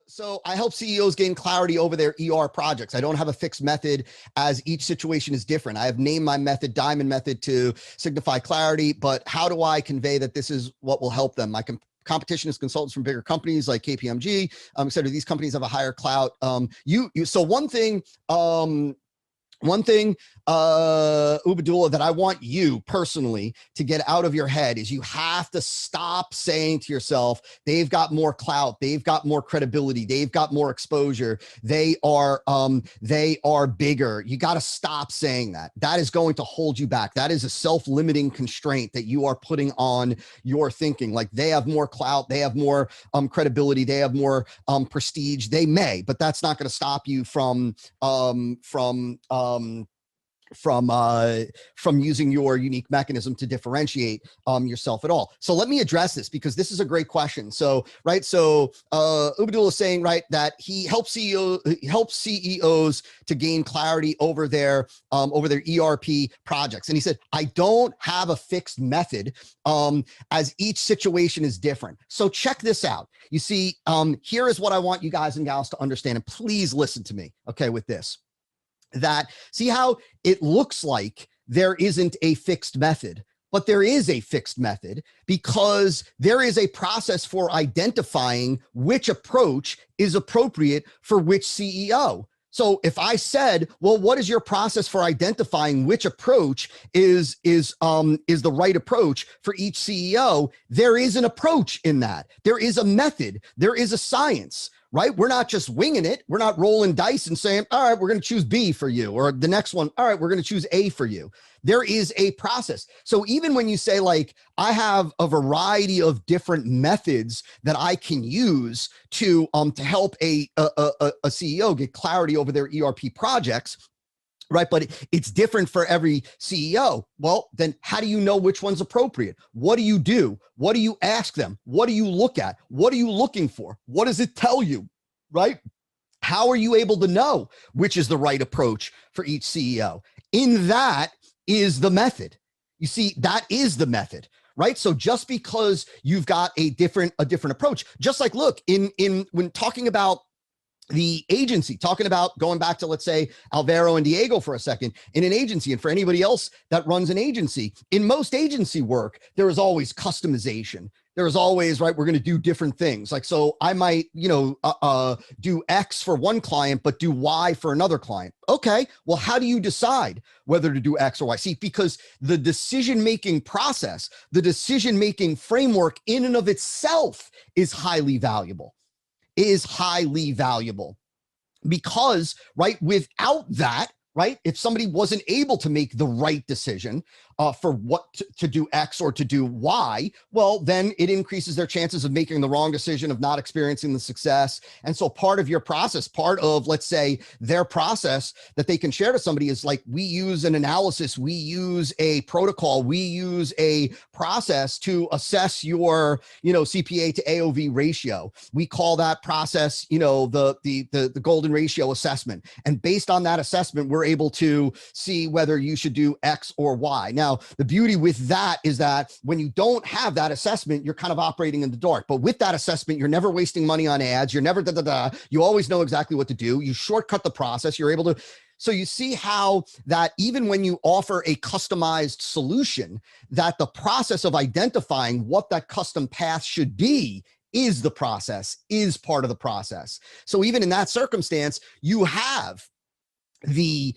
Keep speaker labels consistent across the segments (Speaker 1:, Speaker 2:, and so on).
Speaker 1: So I help CEOs gain clarity over their ER projects. I don't have a fixed method as each situation is different. I have named my method Diamond Method to signify clarity, but how do I convey that this is what will help them? My competition is consultants from bigger companies like KPMG, et cetera. These companies have a higher clout. So one thing, Ubadullah, that I want you personally to get out of your head is you have to stop saying to yourself, they've got more clout, they've got more credibility, they've got more exposure, they are bigger. You got to stop saying that. That is going to hold you back. That is a self-limiting constraint that you are putting on your thinking. Like they have more clout, they have more credibility, they have more prestige. They may, but that's not going to stop you from using your unique mechanism to differentiate yourself at all. So let me address this because this is a great question. So, right. So Ubadullah is saying, right, that he helps CEOs to gain clarity over their ERP projects. And he said, I don't have a fixed method as each situation is different. So check this out. You see, here is what I want you guys and gals to understand, and please listen to me, okay, with this. That see how it looks like there isn't a fixed method, but there is a fixed method because there is a process for identifying which approach is appropriate for which CEO. So if I said, well, what is your process for identifying which approach is the right approach for each CEO? There is an approach in that. There is a method. There is a science. Right? We're not just winging it. We're not rolling dice and saying, all right, we're going to choose B for you, or the next one, all right, we're going to choose A for you. There is a process. So even when you say, like, I have a variety of different methods that I can use to help a CEO get clarity over their ERP projects, right? But it's different for every CEO. Well, then how do you know which one's appropriate? What do you do? What do you ask them? What do you look at? What are you looking for? What does it tell you, right? How are you able to know which is the right approach for each CEO? In that is the method. You see, that is the method, right? So just because you've got a different approach, just like, look, when talking about the agency, talking about going back to, let's say, Alvaro and Diego for a second, in an agency, and for anybody else that runs an agency, in most agency work, there is always customization. There is always, right, we're going to do different things. Like, so I might, do X for one client, but do Y for another client. Okay, well, how do you decide whether to do X or Y? See, because the decision-making process, the decision-making framework in and of itself is highly valuable. Because, right, without that, right, if somebody wasn't able to make the right decision for what to do X or to do Y, well, then it increases their chances of making the wrong decision, of not experiencing the success. And so part of your process, part of, let's say, their process that they can share to somebody is like, we use an analysis, we use a protocol, we use a process to assess your, CPA to AOV ratio. We call that process, the golden ratio assessment. And based on that assessment, we're able to see whether you should do X or Y. Now, the beauty with that is that when you don't have that assessment, you're kind of operating in the dark. But with that assessment, you're never wasting money on ads. You're never You always know exactly what to do. You shortcut the process. You're able to. So you see how that even when you offer a customized solution, that the process of identifying what that custom path should be is the process, is part of the process. So even in that circumstance, you have a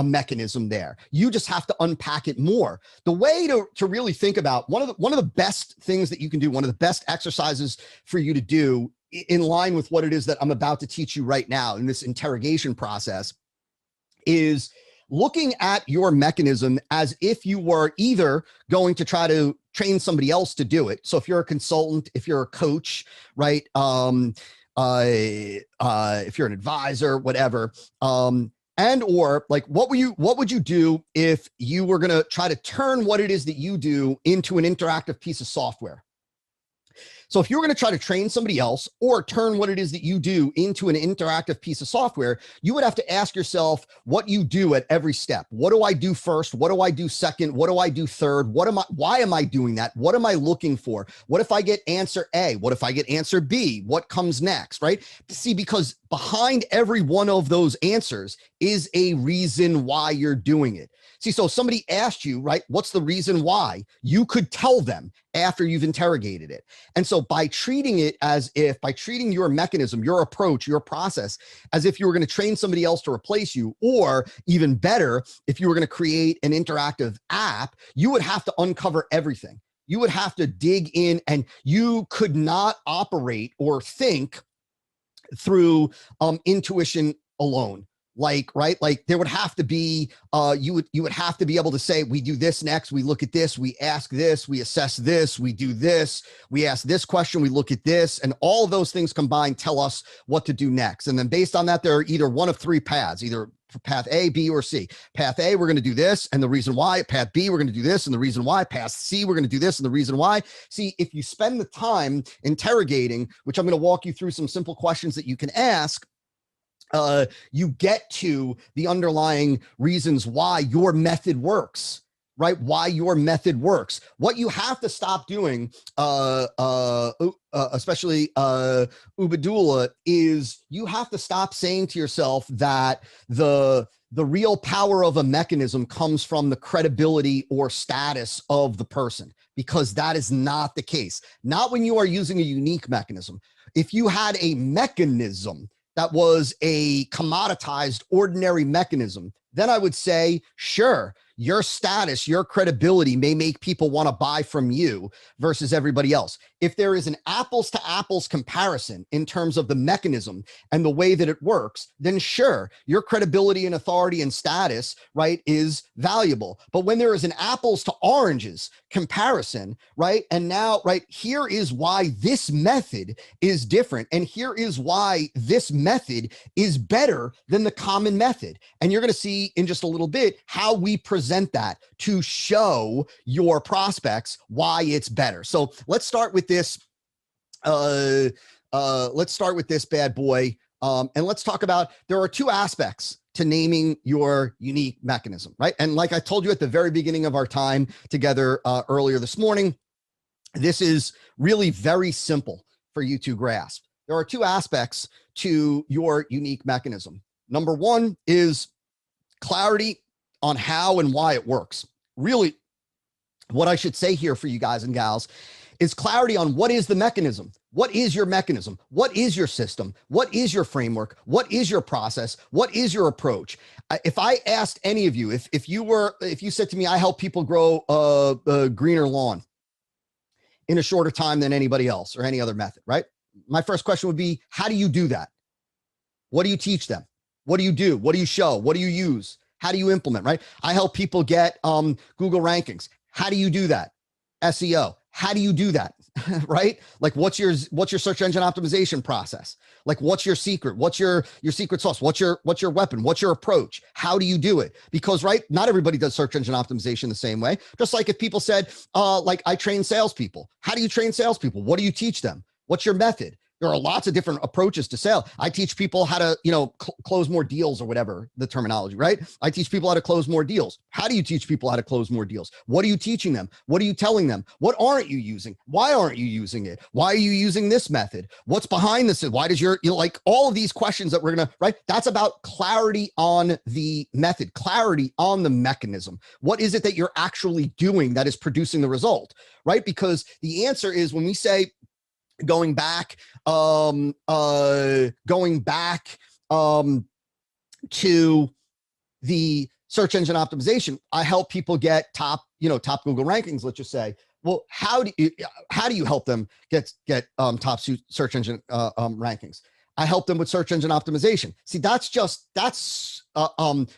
Speaker 1: mechanism there. You just have to unpack it more. The way to really think about one of the best things that you can do, one of the best exercises for you to do in line with what it is that I'm about to teach you right now in this interrogation process, is looking at your mechanism as if you were either going to try to train somebody else to do it. So if you're a consultant, if you're a coach, right? If you're an advisor, whatever, and or like, what would you do if you were going to try to turn what it is that you do into an interactive piece of software? So if you're going to try to train somebody else or turn what it is that you do into an interactive piece of software, you would have to ask yourself what you do at every step. What do I do first? What do I do second? What do I do third? Why am I doing that? What am I looking for? What if I get answer A? What if I get answer B? What comes next, right? See, because behind every one of those answers is a reason why you're doing it. See, so if somebody asked you, right, what's the reason why? You could tell them after you've interrogated it. And so by treating your mechanism, your approach, your process, as if you were going to train somebody else to replace you, or even better, if you were going to create an interactive app, you would have to uncover everything. You would have to dig in, and you could not operate or think through intuition alone. Like, right? Like there would have to be, you would have to be able to say, we do this next, we look at this, we ask this, we assess this, we do this, we ask this question, we look at this, and all of those things combined tell us what to do next. And then based on that, there are either one of three paths, either path A, B, or C. Path A, we're going to do this and the reason why. Path B, we're going to do this and the reason why. Path C, we're going to do this and the reason why. See, if you spend the time interrogating, which I'm going to walk you through some simple questions that you can ask, you get to the underlying reasons why your method works, right? Why your method works. What you have to stop doing, especially Ubadullah, is you have to stop saying to yourself that the real power of a mechanism comes from the credibility or status of the person, because that is not the case. Not when you are using a unique mechanism. If you had a mechanism that was a commoditized, ordinary mechanism, then I would say, sure, your status, your credibility may make people want to buy from you versus everybody else. If there is an apples to apples comparison in terms of the mechanism and the way that it works, then sure, your credibility and authority and status, right, is valuable. But when there is an apples to oranges comparison, right, and now, right, here is why this method is different, and here is why this method is better than the common method. And you're going to see in just a little bit how we present that to show your prospects why it's better. So let's start with this. Let's start with this bad boy. And let's talk about, there are two aspects to naming your unique mechanism, right? And like I told you at the very beginning of our time together earlier this morning, this is really very simple for you to grasp. There are two aspects to your unique mechanism. Number one is clarity on how and why it works. Really, what I should say here for you guys and gals is clarity on what is the mechanism. What is your mechanism? What is your system? What is your framework? What is your process? What is your approach? If I asked any of you, if you said to me, I help people grow a greener lawn in a shorter time than anybody else or any other method, right? My first question would be, how do you do that? What do you teach them? What do you do? What do you show? What do you use? How do you implement, right? I help people get Google rankings. How do you do that? SEO. How do you do that? Right? Like what's your search engine optimization process? Like what's your secret? What's your secret sauce? What's your weapon? What's your approach? How do you do it? Because, right, not everybody does search engine optimization the same way. Just like if people said, like I train salespeople. How do you train salespeople? What do you teach them? What's your method? There are lots of different approaches to sale. I teach people how to, close more deals or whatever the terminology, right? I teach people how to close more deals. How do you teach people how to close more deals? What are you teaching them? What are you telling them? What aren't you using? Why aren't you using it? Why are you using this method? What's behind this? Why does like all of these questions that we're going to, right? That's about clarity on the method, clarity on the mechanism. What is it that you're actually doing that is producing the result, right? Because the answer is when we say, going back to the search engine optimization, I help people get top Google rankings, let's just say. Well, how do you help them get top search engine rankings? I help them with search engine optimization. See, that's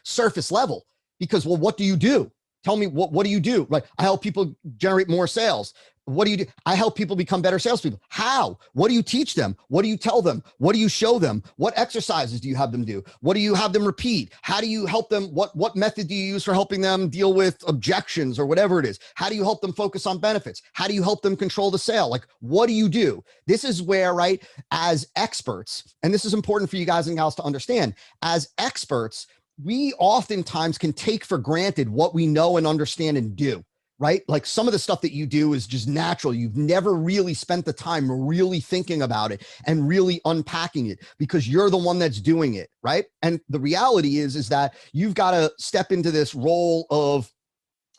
Speaker 1: surface level, because, well, what do you do? Tell me, what do you do? Right? I help people generate more sales. What do you do? I help people become better salespeople. How? What do you teach them? What do you tell them? What do you show them? What exercises do you have them do? What do you have them repeat? How do you help them? What method do you use for helping them deal with objections or whatever it is? How do you help them focus on benefits? How do you help them control the sale? Like, what do you do? This is where, right, as experts, and this is important for you guys and gals to understand, as experts, we oftentimes can take for granted what we know and understand and do. Right? Like some of the stuff that you do is just natural. You've never really spent the time really thinking about it and really unpacking it because you're the one that's doing it. Right. And the reality is that you've got to step into this role of,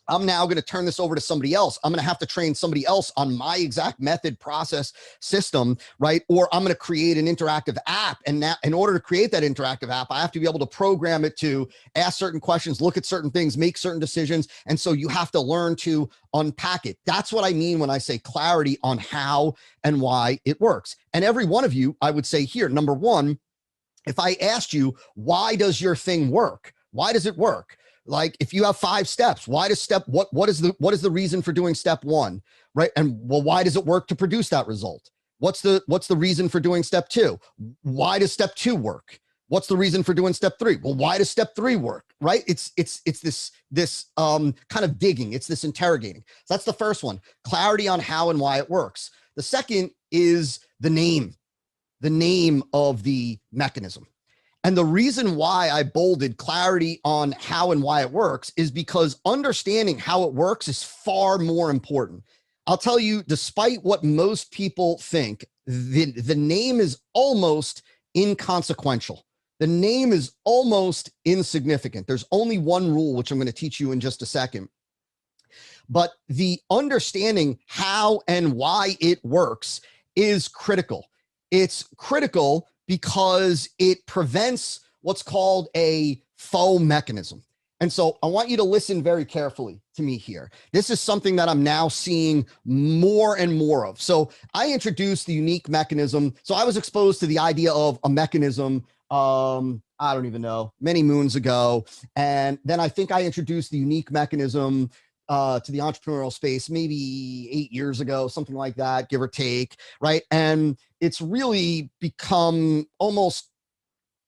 Speaker 1: I'm now going to turn this over to somebody else. I'm going to have to train somebody else on my exact method, process, system, right? Or I'm going to create an interactive app. And now in order to create that interactive app, I have to be able to program it to ask certain questions, look at certain things, make certain decisions. And so you have to learn to unpack it. That's what I mean when I say clarity on how and why it works. And every one of you, I would say here, number one, if I asked you, why does your thing work? Why does it work? Like if you have 5 steps, why does what is the reason for doing step 1, right? And well, why does it work to produce that result? What's the reason for doing step 2? Why does step 2 work? What's the reason for doing step 3? Well, why does step 3 work? Right? It's this kind of digging. It's this interrogating. So that's the first one, clarity on how and why it works. The second is the name of the mechanism. And the reason why I bolded clarity on how and why it works is because understanding how it works is far more important. I'll tell you, despite what most people think, the name is almost inconsequential. The name is almost insignificant. There's only one rule, which I'm going to teach you in just a second. But the understanding how and why it works is critical. It's critical because it prevents what's called a faux mechanism. And so I want you to listen very carefully to me here. This is something that I'm now seeing more and more of. So I introduced the unique mechanism. So I was exposed to the idea of a mechanism, I don't even know, many moons ago. And then I think I introduced the unique mechanism to the entrepreneurial space, maybe 8 years ago, something like that, give or take, right? And it's really become almost,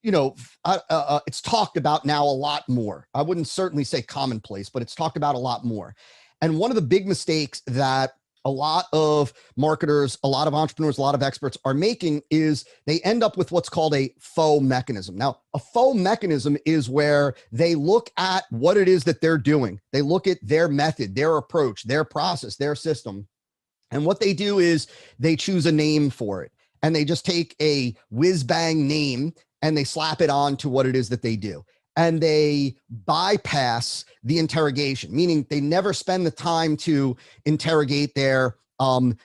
Speaker 1: it's talked about now a lot more. I wouldn't certainly say commonplace, but it's talked about a lot more. And one of the big mistakes that a lot of marketers, a lot of entrepreneurs, a lot of experts are making is they end up with what's called a faux mechanism. Now, a faux mechanism is where they look at what it is that they're doing. They look at their method, their approach, their process, their system. And what they do is they choose a name for it. And they just take a whiz bang name and they slap it on to what it is that they do. And they bypass the interrogation, meaning they never spend the time to interrogate their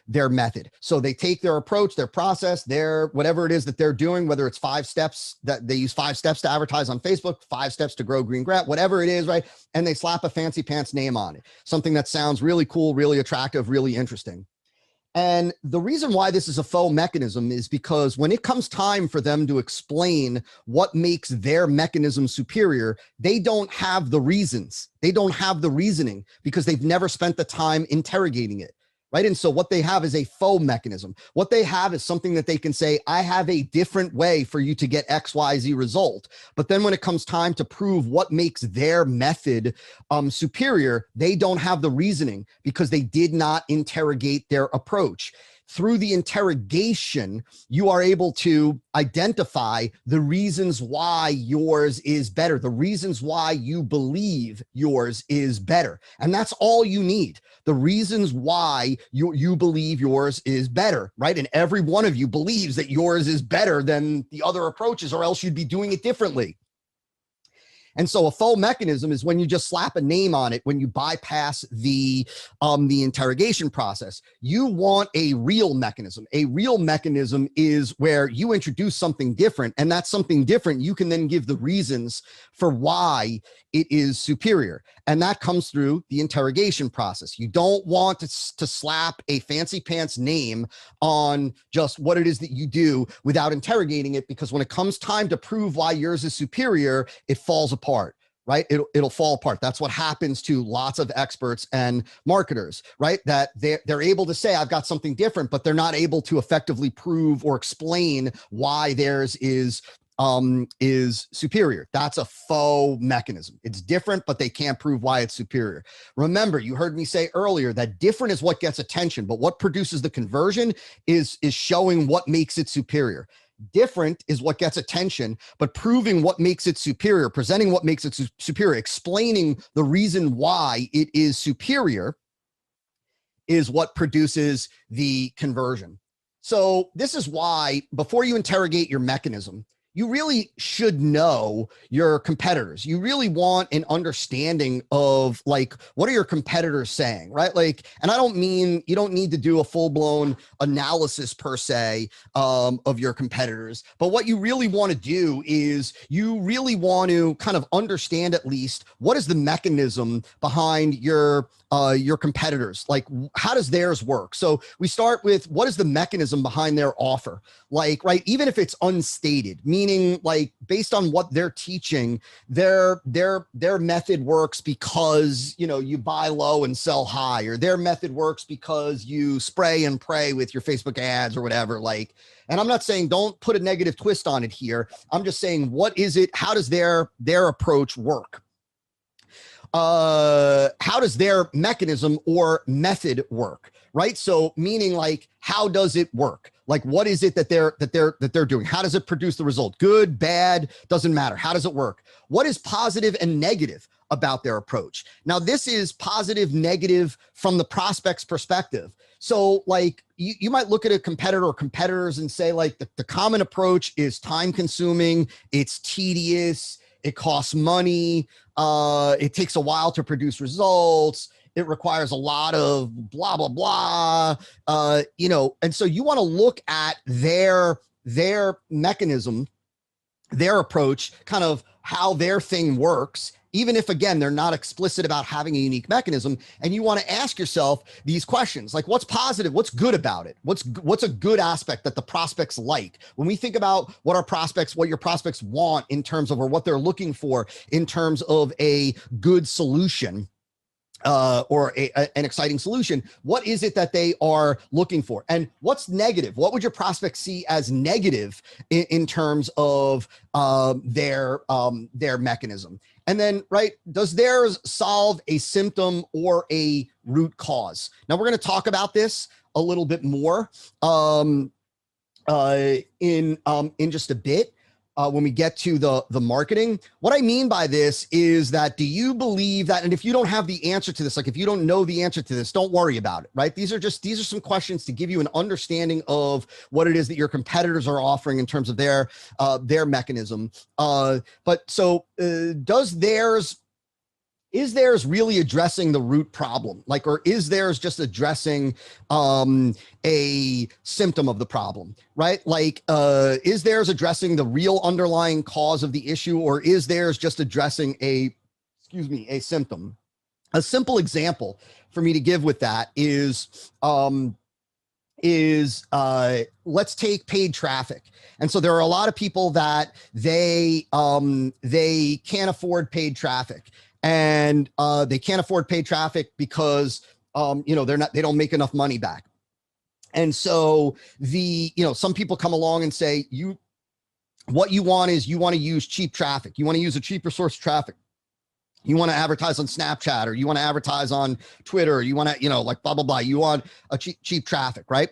Speaker 1: method. So they take their approach, their process, their whatever it is that they're doing, whether it's 5 steps that they use 5 steps to advertise on Facebook, 5 steps to grow green grass, whatever it is, right? And they slap a fancy pants name on it, something that sounds really cool, really attractive, really interesting. And the reason why this is a faux mechanism is because when it comes time for them to explain what makes their mechanism superior, they don't have the reasons. They don't have the reasoning because they've never spent the time interrogating it. Right. And so what they have is a faux mechanism. What they have is something that they can say, I have a different way for you to get XYZ result. But then when it comes time to prove what makes their method superior, they don't have the reasoning because they did not interrogate their approach. Through the interrogation, you are able to identify the reasons why yours is better, the reasons why you believe yours is better. And that's all you need. The reasons why you believe yours is better, right? And every one of you believes that yours is better than the other approaches, or else you'd be doing it differently. And so a faux mechanism is when you just slap a name on it, when you bypass the interrogation process. You want a real mechanism. A real mechanism is where you introduce something different, and that's something different. You can then give the reasons for why it is superior. And that comes through the interrogation process. You don't want to slap a fancy pants name on just what it is that you do without interrogating it, because when it comes time to prove why yours is superior, it falls apart, right? It'll fall apart. That's what happens to lots of experts and marketers, right? That they're able to say, I've got something different, but they're not able to effectively prove or explain why theirs is superior. That's a faux mechanism. It's different, but they can't prove why it's superior. Remember, you heard me say earlier that different is what gets attention, but what produces the conversion is showing what makes it superior. Different is what gets attention, but proving what makes it superior, presenting what makes it superior, explaining the reason why it is superior is what produces the conversion. So this is why before you interrogate your mechanism, you really should know your competitors. You really want an understanding of like, what are your competitors saying, right? Like, and I don't mean, you don't need to do a full-blown analysis per se of your competitors, but what you really want to do is you really want to kind of understand at least what is the mechanism behind your competitors. Like, how does theirs work? So we start with what is the mechanism behind their offer? Like, right, even if it's unstated, meaning like based on what they're teaching, their method works because, you know, you buy low and sell high, or their method works because you spray and pray with your Facebook ads or whatever. Like, and I'm not saying don't put a negative twist on it here. I'm just saying, what is it? How does their approach work? How does their mechanism or method work, right? So meaning like, how does it work? Like, what is it that they're doing? How does it produce the result? Good, bad, doesn't matter. How does it work? What is positive and negative about their approach? Now, this is positive, negative from the prospect's perspective. So like you might look at a competitor or competitors and say like the common approach is time consuming, it's tedious, it costs money, it takes a while to produce results, it requires a lot of blah, blah, blah, you know, and so you want to look at their mechanism, their approach, kind of how their thing works, even if, again, they're not explicit about having a unique mechanism. And you want to ask yourself these questions, like what's positive, what's good about it? What's a good aspect that the prospects like? When we think about what your prospects want in terms of, or what they're looking for in terms of a good solution, or an exciting solution, what is it that they are looking for? And what's negative? What would your prospects see as negative in terms of their mechanism? And then, right, does theirs solve a symptom or a root cause? Now, we're going to talk about this a little bit more in just a bit. When we get to the marketing. What I mean by this is that, do you believe that, and if you don't have the answer to this, like if you don't know the answer to this, don't worry about it, right? These are some questions to give you an understanding of what it is that your competitors are offering in terms of their mechanism. But so is theirs really addressing the root problem? Like, or is theirs just addressing a symptom of the problem, right? Like, is theirs addressing the real underlying cause of the issue, or is theirs just addressing a symptom? A simple example for me to give with that is let's take paid traffic. And so there are a lot of people that they can't afford paid traffic. And they can't afford paid traffic because you know, they don't make enough money back. And so some people come along and say, what you want is, you want to use cheap traffic. You want to use a cheaper source of traffic. You want to advertise on Snapchat, or you want to advertise on Twitter, or you want to, like blah, blah, blah. You want a cheap traffic, right?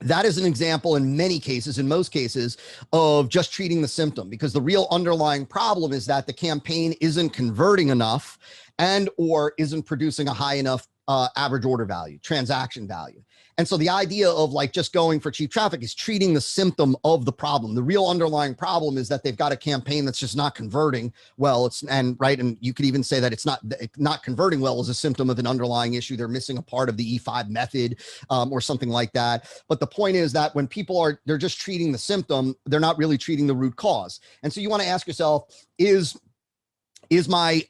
Speaker 1: That is an example in most cases of just treating the symptom, because the real underlying problem is that the campaign isn't converting enough and or isn't producing a high enough average order value, transaction value. And so the idea of like just going for cheap traffic is treating the symptom of the problem. The real underlying problem is that they've got a campaign that's just not converting well. And you could even say that it's not converting well as a symptom of an underlying issue. They're missing a part of the E5 method or something like that. But the point is that when people they're just treating the symptom, they're not really treating the root cause. And so you want to ask yourself, is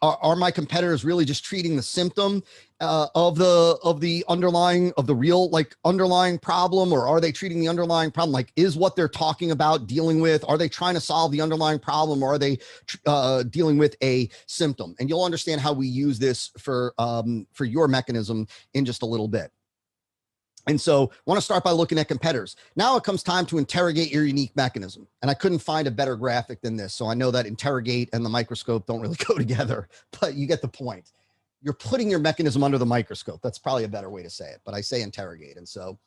Speaker 1: are my competitors really just treating the symptom of the real like underlying problem, or are they treating the underlying problem? Like, is what they're talking about dealing with, are they trying to solve the underlying problem, or are they dealing with a symptom? And you'll understand how we use this for your mechanism in just a little bit. And so I want to start by looking at competitors. Now it comes time to interrogate your unique mechanism. And I couldn't find a better graphic than this. So I know that interrogate and the microscope don't really go together, but you get the point. You're putting your mechanism under the microscope. That's probably a better way to say it, but I say interrogate. And so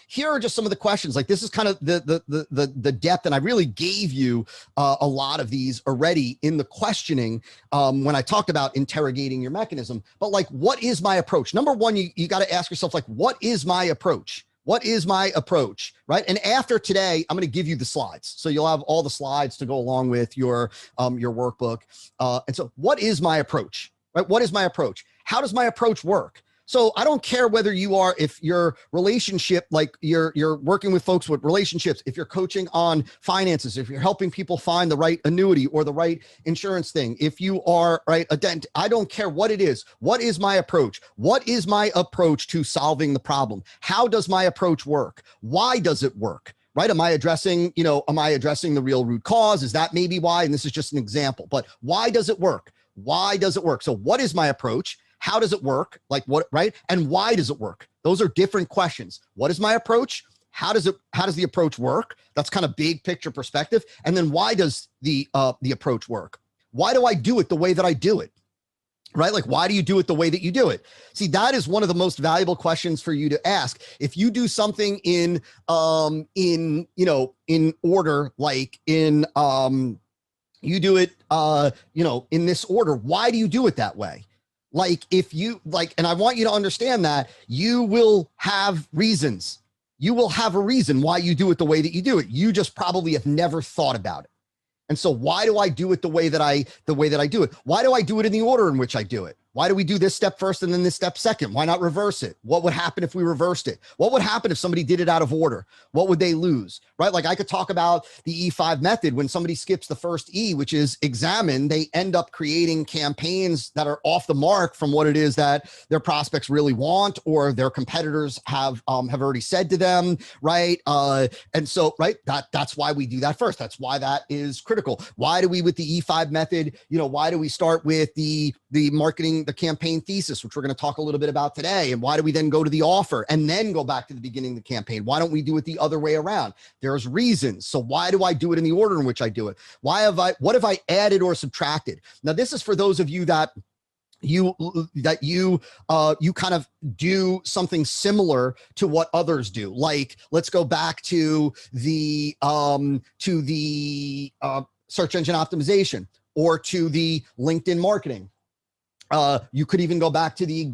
Speaker 1: here are just some of the questions. Like, this is kind of the depth, and I really gave you a lot of these already in the questioning when I talked about interrogating your mechanism. But like, what is my approach? Number one, you got to ask yourself, like, what is my approach? What is my approach, right? And after today, I'm going to give you the slides. So you'll have all the slides to go along with your workbook. And so what is my approach, right? What is my approach? How does my approach work? So I don't care whether if your relationship, like you're working with folks with relationships, if you're coaching on finances, if you're helping people find the right annuity or the right insurance thing, if you are a dent, I don't care what it is. What is my approach? What is my approach to solving the problem? How does my approach work? Why does it work? Right? Am I addressing the real root cause? Is that maybe why? And this is just an example, but why does it work? Why does it work? So what is my approach? How does it work? Like what, right? And why does it work? Those are different questions. What is my approach? How does the approach work? That's kind of big picture perspective. And then why does the approach work? Why do I do it the way that I do it? Right? Like, why do you do it the way that you do it? See, that is one of the most valuable questions for you to ask. If you do something in order, like you do it, in this order, why do you do it that way? Like, if you like, and I want you to understand that you will have reasons. You will have a reason why you do it the way that you do it. You just probably have never thought about it. And so why do I do it the way that I do it? Why do I do it in the order in which I do it? Why do we do this step first and then this step second? Why not reverse it? What would happen if we reversed it? What would happen if somebody did it out of order? What would they lose? Right? Like, I could talk about the E5 method. When somebody skips the first E, which is examine, they end up creating campaigns that are off the mark from what it is that their prospects really want, or their competitors have already said to them, right? And so, right, that's why we do that first. That's why that is critical. Why do we, with the E5 method, why do we start with the marketing, the campaign thesis, which we're going to talk a little bit about today? And why do we then go to the offer and then go back to the beginning of the campaign? Why don't we do it the other way around? There's reasons. So why do I do it in the order in which I do it? What have I added or subtracted? Now, this is for those of you that you kind of do something similar to what others do. Like, let's go back to the search engine optimization, or to the LinkedIn marketing. You could even go back to the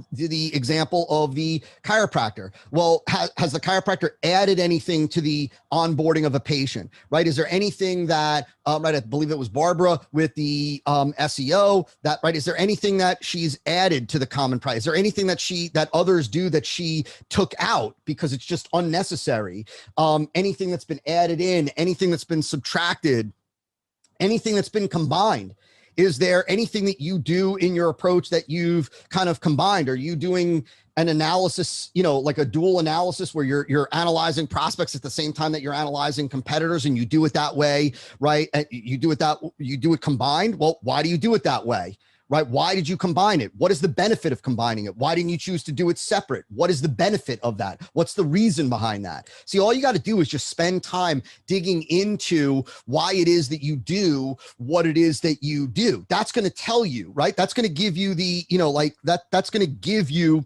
Speaker 1: example of the chiropractor. Well, has the chiropractor added anything to the onboarding of a patient, right? Is there anything that, right, I believe it was Barbara with the SEO, that, right, is there anything that she's added to the common price? Is there anything that others do that she took out because it's just unnecessary? Anything that's been added in, anything that's been subtracted, anything that's been combined? Is there anything that you do in your approach that you've kind of combined? Are you doing an analysis, like a dual analysis, where you're analyzing prospects at the same time that you're analyzing competitors, and you do it that way, right? And you do it combined. Well, why do you do it that way? Right? Why did you combine it? What is the benefit of combining it? Why didn't you choose to do it separate? What is the benefit of that? What's the reason behind that? See, all you got to do is just spend time digging into why it is that you do what it is that you do. That's going to tell you, right? That's going to give you that's going to give you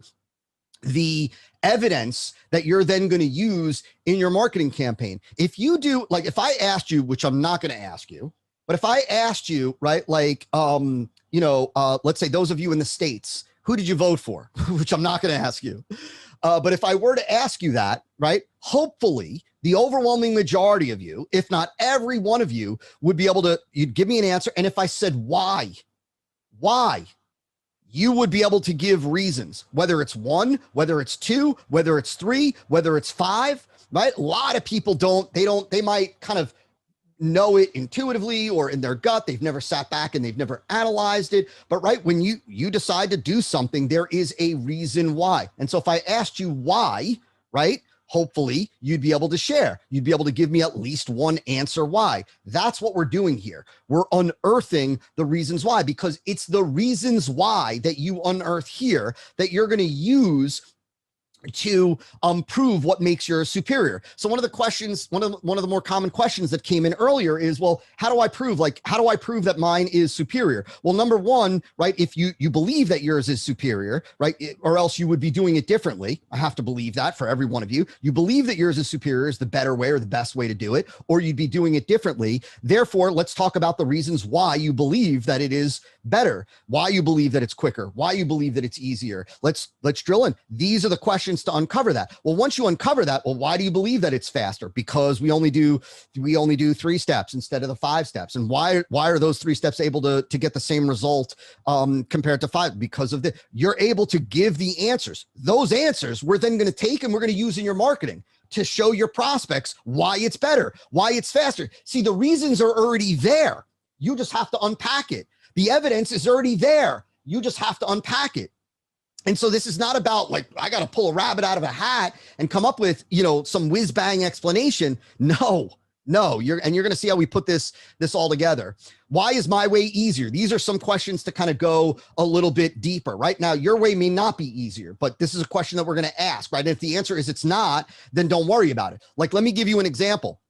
Speaker 1: the evidence that you're then going to use in your marketing campaign. If you do, like, if I asked you, which I'm not going to ask you, but if I asked you, right, like, let's say those of you in the States, who did you vote for? Which I'm not going to ask you. But if I were to ask you that, right, hopefully the overwhelming majority of you, if not every one of you, would be able to, you'd give me an answer. And if I said why, you would be able to give reasons, whether it's one, whether it's two, whether it's three, whether it's five, right? A lot of people they might kind of know it intuitively or in their gut. They've never sat back and they've never analyzed it. But right, when you decide to do something, there is a reason why. And so if I asked you why, right, hopefully you'd be able to share. You'd be able to give me at least one answer why. That's what we're doing here. We're unearthing the reasons why, because it's the reasons why that you unearth here that you're going to use to prove what makes you superior. So one of the questions, one of the more common questions that came in earlier is, well, how do I prove that mine is superior? Well, number one, right, if you believe that yours is superior, right, or else you would be doing it differently. I have to believe that for every one of you. You believe that yours is superior is the better way or the best way to do it, or you'd be doing it differently. Therefore, let's talk about the reasons why you believe that it is better, why you believe that it's quicker, why you believe that it's easier. Let's drill in. These are the questions to uncover that. Well, once you uncover that, well, why do you believe that it's faster? Because we only do 3 steps instead of the 5 steps. And why are those 3 steps able to get the same result compared to 5? Because of you're able to give the answers. Those answers we're then going to take and we're going to use in your marketing to show your prospects why it's better, why it's faster. See, the reasons are already there. You just have to unpack it. The evidence is already there. You just have to unpack it. And so this is not about like, I got to pull a rabbit out of a hat and come up with, some whiz bang explanation. No, you're going to see how we put this all together. Why is my way easier? These are some questions to kind of go a little bit deeper. Right now, your way may not be easier, but this is a question that we're going to ask, right? And if the answer is it's not, then don't worry about it. Like, let me give you an example.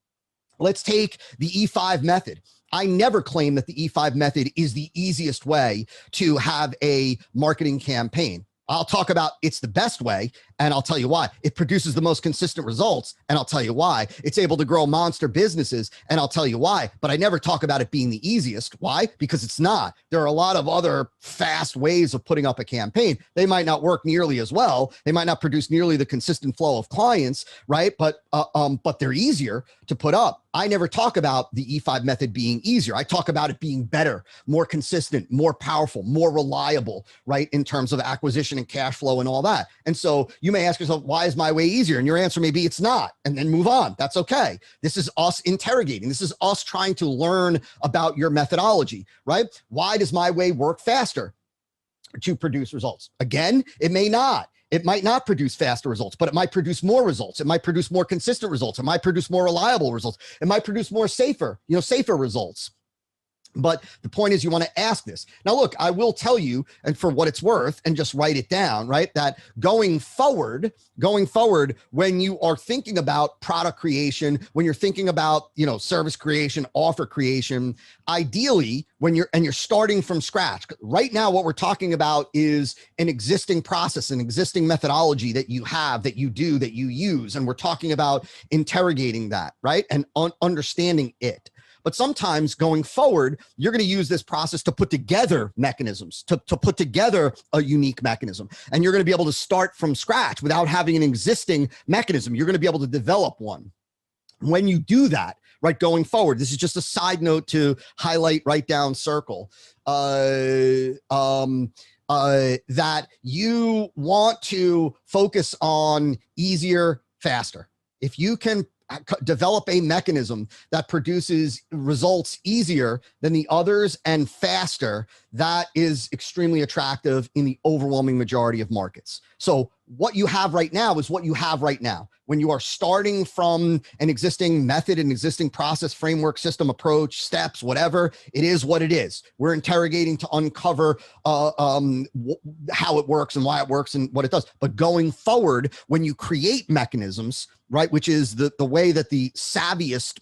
Speaker 1: Let's take the E5 method. I never claim that the E5 method is the easiest way to have a marketing campaign. I'll talk about it's the best way, and I'll tell you why. It produces the most consistent results, and I'll tell you why. It's able to grow monster businesses, and I'll tell you why. But I never talk about it being the easiest. Why? Because it's not. There are a lot of other fast ways of putting up a campaign. They might not work nearly as well. They might not produce nearly the consistent flow of clients, right? But they're easier to put up. I never talk about the E5 method being easier. I talk about it being better, more consistent, more powerful, more reliable, right? In terms of acquisition and cash flow and all that. And so you may ask yourself, why is my way easier? And your answer may be it's not, and then move on. That's okay. This is us interrogating. This is us trying to learn about your methodology, right? Why does my way work faster to produce results? Again, it may not. It might not produce faster results, but it might produce more results. It might produce more consistent results. It might produce more reliable results. It might produce more safer results. But the point is you want to ask this. Now, look, I will tell you, and for what it's worth, and just write it down, right? That going forward, when you are thinking about product creation, when you're thinking about, service creation, offer creation, ideally, when you're starting from scratch, right now, what we're talking about is an existing process, an existing methodology that you have, that you do, that you use. And we're talking about interrogating that, right? And understanding it. But sometimes going forward, you're going to use this process to put together mechanisms, to put together a unique mechanism. And you're going to be able to start from scratch without having an existing mechanism. You're going to be able to develop one. When you do that, right, going forward, this is just a side note to highlight, write down, circle, that you want to focus on easier, faster. If you can develop a mechanism that produces results easier than the others and faster, that is extremely attractive in the overwhelming majority of markets. So what you have right now is what you have right now. When you are starting from an existing method, an existing process, framework, system, approach, steps, whatever, it is what it is. We're interrogating to uncover how it works and why it works and what it does. But going forward, when you create mechanisms, right, which is the way that the savviest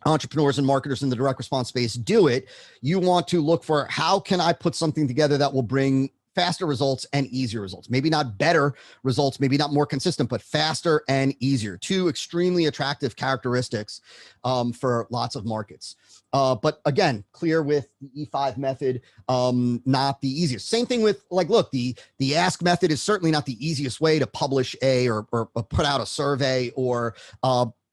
Speaker 1: entrepreneurs and marketers in the direct response space do it, you want to look for, how can I put something together that will bring faster results and easier results? Maybe not better results, maybe not more consistent, but faster and easier. 2 extremely attractive characteristics for lots of markets. But again, clear with the E5 method, not the easiest. Same thing with, like, look, the ask method is certainly not the easiest way to publish or put out a survey, or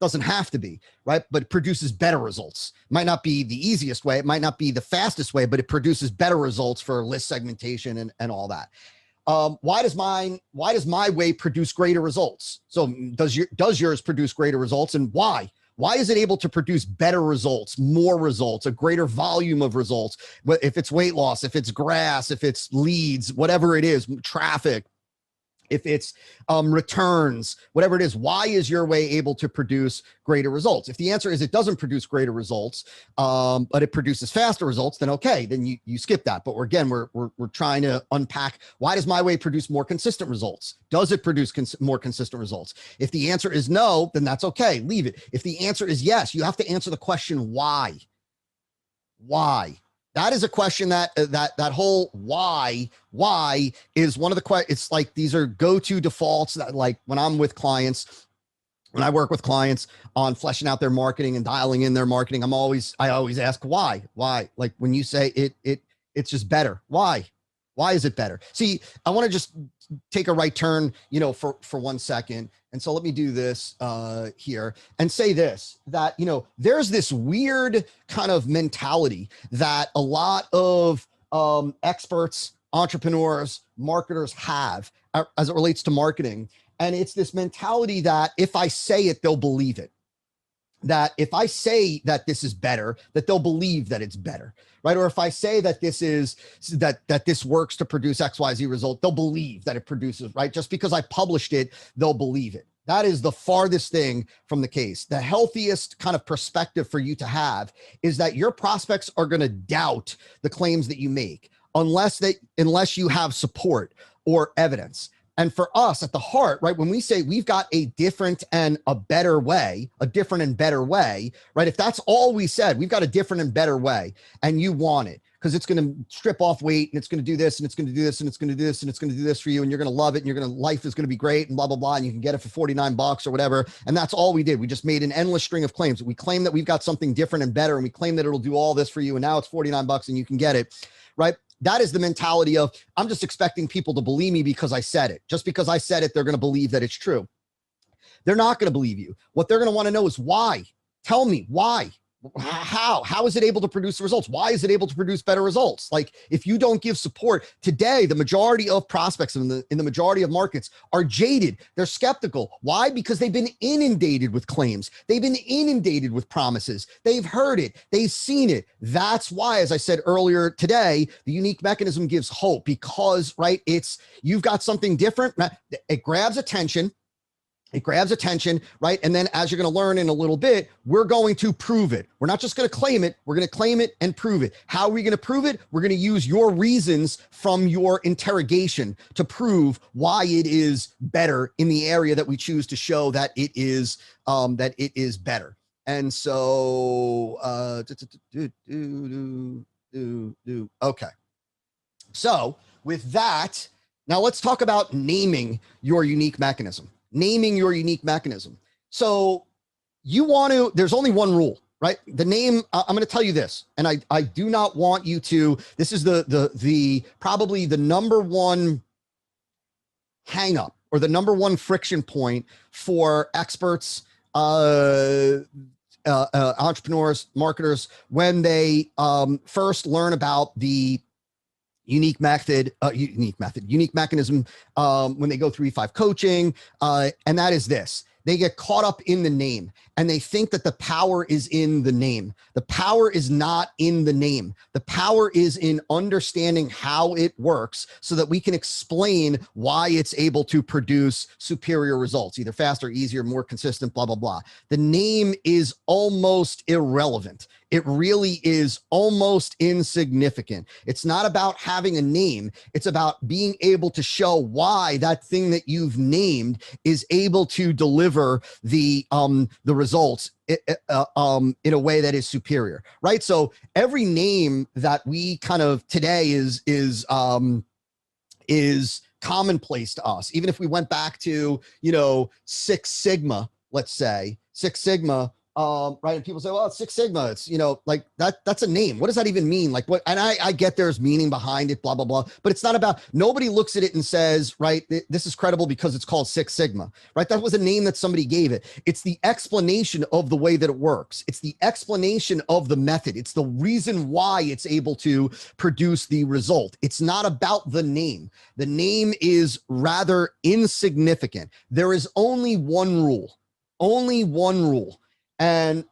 Speaker 1: doesn't have to be, right? But it produces better results. Might not be the easiest way. It might not be the fastest way, but it produces better results for list segmentation and all that. Why does my way produce greater results? So does yours produce greater results, and why? Why is it able to produce better results, more results, a greater volume of results? If it's weight loss, if it's grass, if it's leads, whatever it is, traffic, if it's returns, whatever it is, why is your way able to produce greater results? If the answer is it doesn't produce greater results, but it produces faster results, then okay, then you skip that. But we're trying to unpack, why does my way produce more consistent results? Does it produce more consistent results? If the answer is no, then that's okay, leave it. If the answer is yes, you have to answer the question why. Why? That is a question that whole why is one of the questions. It's like, these are go-to defaults that, like, when I'm with clients, when I work with clients on fleshing out their marketing and dialing in their marketing, I always ask why, like when you say it's just better. Why is it better? See, I want to just take a right turn, for 1 second. And so let me do this here and say this, that, there's this weird kind of mentality that a lot of experts, entrepreneurs, marketers have as it relates to marketing. And it's this mentality that if I say it, they'll believe it. That if I say that this is better, that they'll believe that it's better, right? Or if I say that this is, that this works to produce XYZ result, they'll believe that it produces, right? Just because I published it, they'll believe it. That is the farthest thing from the case. The healthiest kind of perspective for you to have is that your prospects are going to doubt the claims that you make unless you have support or evidence. And for us at the heart, right, when we say we've got a different and a better way, right? If that's all we said, we've got a different and better way, and you want it because it's going to strip off weight and it's going to do this and it's going to do this and it's going to do this and it's going to do this for you, and you're going to love it, and life is going to be great and blah, blah, blah. And you can get it for $49 or whatever. And that's all we did. We just made an endless string of claims. We claim that we've got something different and better, and we claim that it'll do all this for you. And now it's $49 and you can get it, right? That is the mentality of, I'm just expecting people to believe me because I said it. Just because I said it, they're going to believe that it's true. They're not going to believe you. What they're going to want to know is why. Tell me why. How is it able to produce the results? Why is it able to produce better results? Like, if you don't give support today, the majority of prospects in the majority of markets are jaded. They're skeptical. Why? Because they've been inundated with claims. They've been inundated with promises. They've heard it. They've seen it. That's why, as I said earlier today, the unique mechanism gives hope because, right, you've got something different. It grabs attention. Right? And then, as you're going to learn in a little bit, we're going to prove it. We're not just going to claim it. We're going to claim it and prove it. How are we going to prove it? We're going to use your reasons from your interrogation to prove why it is better in the area that we choose to show that it is better. And so, okay. So with that, now let's talk about naming your unique mechanism. So there's only one rule, right? The name, I'm going to tell you this, and I do not want you to, this is the probably the number one hang up or the number one friction point for experts, entrepreneurs, marketers, when they first learn about the unique mechanism when they go through E5 coaching. And that is this. They get caught up in the name and they think that the power is in the name. The power is not in the name. The power is in understanding how it works so that we can explain why it's able to produce superior results, either faster, easier, more consistent, blah, blah, blah. The name is almost irrelevant. It really is almost insignificant. It's not about having a name. It's about being able to show why that thing that you've named is able to deliver the results in a way that is superior, right? So every name that we kind of today is commonplace to us. Even if we went back to, Six Sigma, let's say Six Sigma, right? And people say, well, it's Six Sigma. It's, like that's a name. What does that even mean? Like what? And I get there's meaning behind it, blah, blah, blah, but it's not about, nobody looks at it and says, right, this is credible because it's called Six Sigma, right? That was a name that somebody gave it. It's the explanation of the way that it works. It's the explanation of the method. It's the reason why it's able to produce the result. It's not about the name. The name is rather insignificant. There is only one rule. And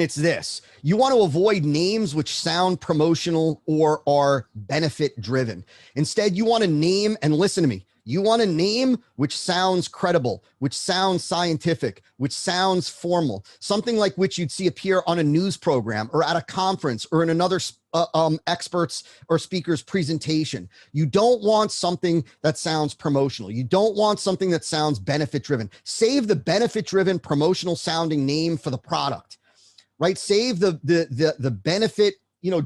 Speaker 1: it's this: you want to avoid names which sound promotional or are benefit driven. Instead, you want a name, and listen to me, you want a name which sounds credible, which sounds scientific, which sounds formal, something like which you'd see appear on a news program or at a conference or in another experts or speakers presentation. You don't want something that sounds promotional. You don't want something that sounds benefit driven. Save the benefit driven promotional sounding name for the product. Right? Save the benefit,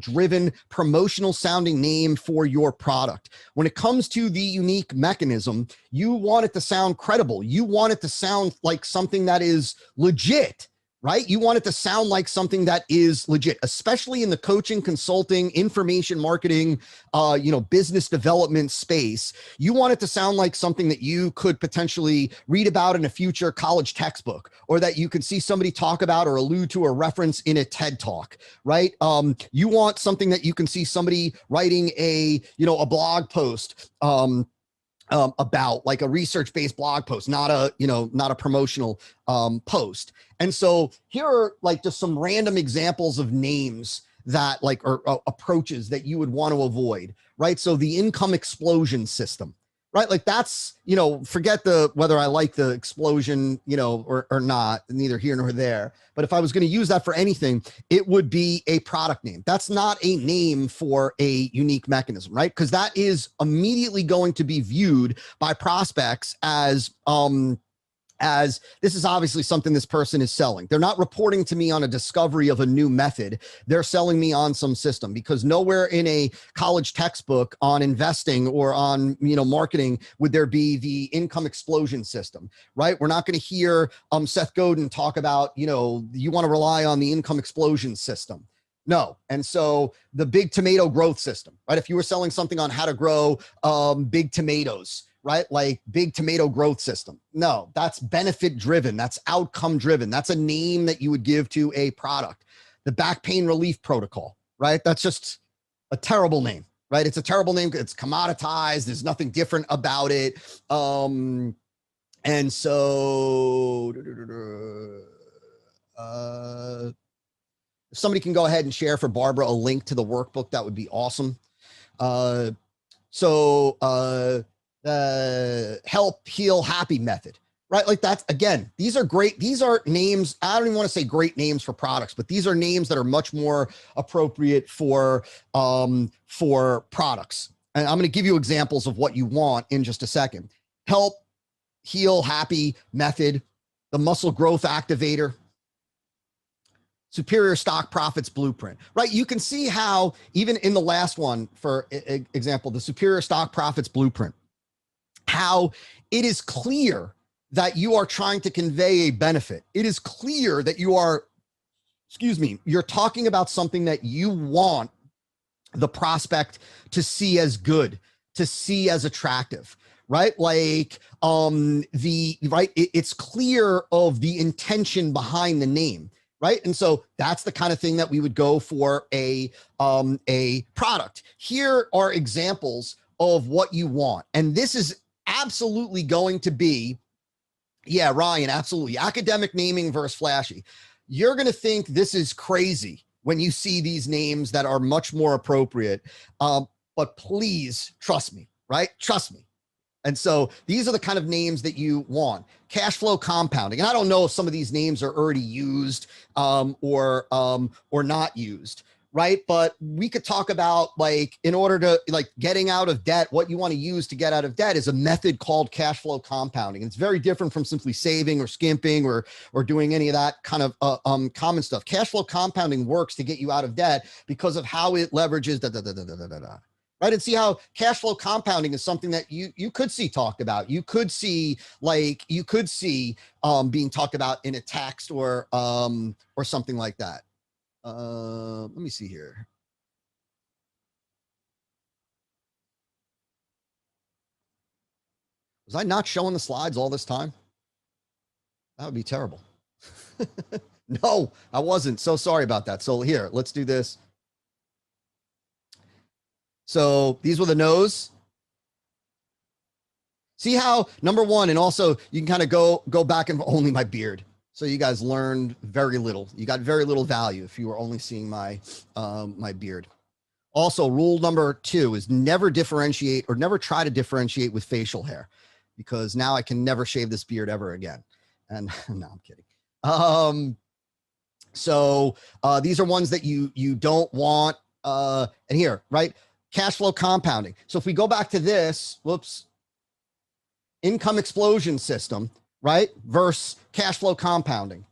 Speaker 1: driven promotional sounding name for your product. When it comes to the unique mechanism, you want it to sound credible. You want it to sound like something that is legit, right? You want it to sound like something that is legit, especially in the coaching, consulting, information marketing, business development space. You want it to sound like something that you could potentially read about in a future college textbook, or that you can see somebody talk about or allude to or reference in a TED talk, right? You want something that you can see somebody writing a blog post, about, like a research-based blog post, not a promotional post. And so here are like just some random examples of names that or approaches that you would want to avoid, right? So the income explosion system, right? Like that's, forget whether I like the explosion, or not, neither here nor there. But if I was going to use that for anything, it would be a product name. That's not a name for a unique mechanism, right? Because that is immediately going to be viewed by prospects as this is obviously something this person is selling. They're not reporting to me on a discovery of a new method. They're selling me on some system, because nowhere in a college textbook on investing or on, marketing would there be the income explosion system, right? We're not going to hear Seth Godin talk about, you want to rely on the income explosion system. No. And so the big tomato growth system, right? If you were selling something on how to grow big tomatoes, right? Like big tomato growth system. No, that's benefit driven. That's outcome driven. That's a name that you would give to a product. The back pain relief protocol, right? That's just a terrible name, right? It's a terrible name. It's commoditized. There's nothing different about it. And so, if somebody can go ahead and share for Barbara a link to the workbook, that would be awesome. Help heal happy method, right? Like that's, again, these are great. These are names. I don't even want to say great names for products, but these are names that are much more appropriate for products. And I'm going to give you examples of what you want in just a second. Help heal happy method, the muscle growth activator, superior stock profits blueprint, right? You can see how even in the last one, for example, the superior stock profits blueprint, how it is clear that you are trying to convey a benefit. It is clear that you're talking about something that you want the prospect to see as good, to see as attractive, right? Like it's clear of the intention behind the name, right? And so that's the kind of thing that we would go for a product. Here are examples of what you want. And this is absolutely going to be, yeah, Ryan, absolutely. Academic naming versus flashy. You're going to think this is crazy when you see these names that are much more appropriate. But please trust me, right? Trust me. And so these are the kind of names that you want. Cash flow compounding. And I don't know if some of these names are already used or not used, right? But we could talk about, like, in order to, like, getting out of debt, what you want to use to get out of debt is a method called cash flow compounding. It's very different from simply saving or skimping or doing any of that kind of common stuff. Cash flow compounding works to get you out of debt because of how it leverages right? And see how cash flow compounding is something that you could see talked about. You could see being talked about in a text or something like that. Let me see here. Was I not showing the slides all this time? That would be terrible. No, I wasn't. So sorry about that. So here, let's do this. So these were the no's. See how number one, and also you can kind of go back and only my beard. So you guys learned very little. You got very little value if you were only seeing my my beard. Also, rule number 2 is never differentiate or never try to differentiate with facial hair, because now I can never shave this beard ever again. And no, I'm kidding. So these are ones that you don't want. And here, right? Cash flow compounding. So if we go back to this, whoops, income explosion system, right? Versus cash flow compounding.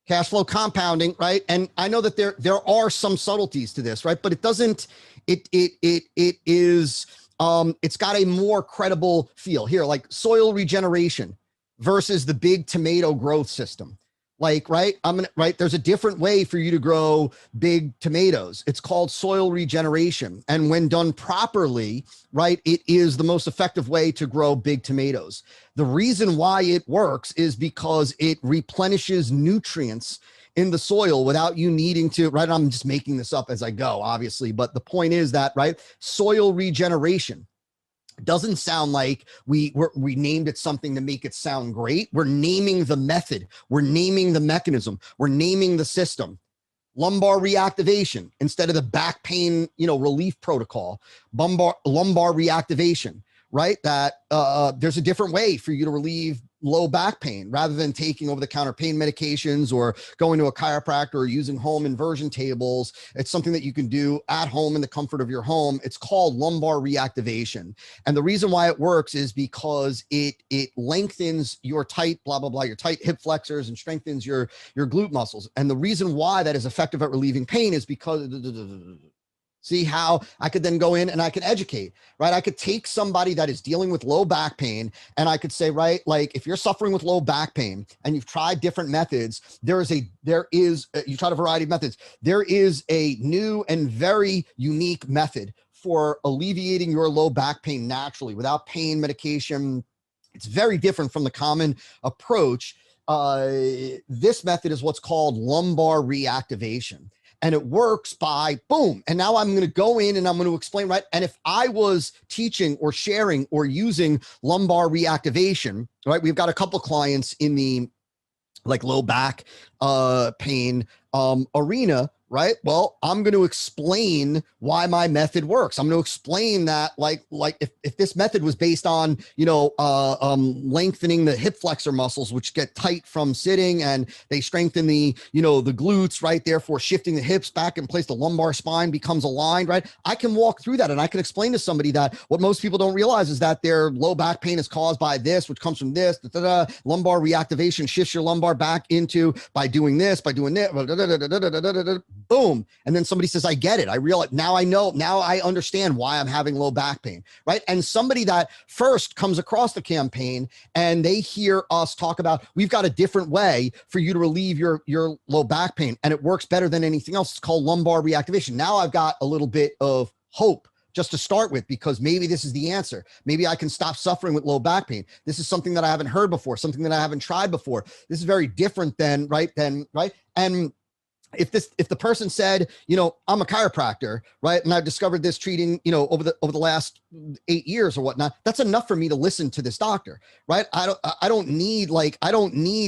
Speaker 1: Cash flow compounding, right? And I know that there are some subtleties to this, right? But it doesn't, it is, it's got a more credible feel here, like soil regeneration versus the big tomato growth system. Like, right, there's a different way for you to grow big tomatoes. It's called soil regeneration. And when done properly, right, it is the most effective way to grow big tomatoes. The reason why it works is because it replenishes nutrients in the soil without you needing to, right? I'm just making this up as I go, obviously, but the point is that, right, soil regeneration doesn't sound like we named it something to make it sound great. We're naming the method. We're naming the mechanism. We're naming the system. Lumbar reactivation instead of the back pain, relief protocol. Lumbar reactivation, right? That there's a different way for you to relieve low back pain rather than taking over-the-counter pain medications or going to a chiropractor or using home inversion tables. It's something that you can do at home in the comfort of your home. It's called lumbar reactivation. And the reason why it works is because it lengthens your tight, blah, blah, blah, your tight hip flexors and strengthens your glute muscles. And the reason why that is effective at relieving pain is because see how I could then go in and I could educate, right? I could take somebody that is dealing with low back pain and I could say, right, like if you're suffering with low back pain and you've tried different methods, you tried a variety of methods. There is a new and very unique method for alleviating your low back pain naturally without pain medication. It's very different from the common approach. This method is what's called lumbar reactivation. And it works by boom. And now I'm going to go in and I'm going to explain, right? And if I was teaching or sharing or using lumbar reactivation, right? We've got a couple clients in the like low back pain arena, right? Well, I'm going to explain why my method works. I'm going to explain that like if this method was based on, lengthening the hip flexor muscles, which get tight from sitting and they strengthen the, the glutes, right? Therefore shifting the hips back in place, the lumbar spine becomes aligned, right? I can walk through that and I can explain to somebody that what most people don't realize is that their low back pain is caused by this, which comes from this, lumbar reactivation shifts your lumbar back into by doing this, boom. And then somebody says, I get it. I realize now I understand why I'm having low back pain, right? And somebody that first comes across the campaign and they hear us talk about, we've got a different way for you to relieve your low back pain. And it works better than anything else. It's called lumbar reactivation. Now I've got a little bit of hope just to start with, because maybe this is the answer. Maybe I can stop suffering with low back pain. This is something that I haven't heard before, something that I haven't tried before. This is very different than, right? And if the person said, I'm a chiropractor, right? And I've discovered this treating, over the last 8 years or whatnot, that's enough for me to listen to this doctor, right? I don't need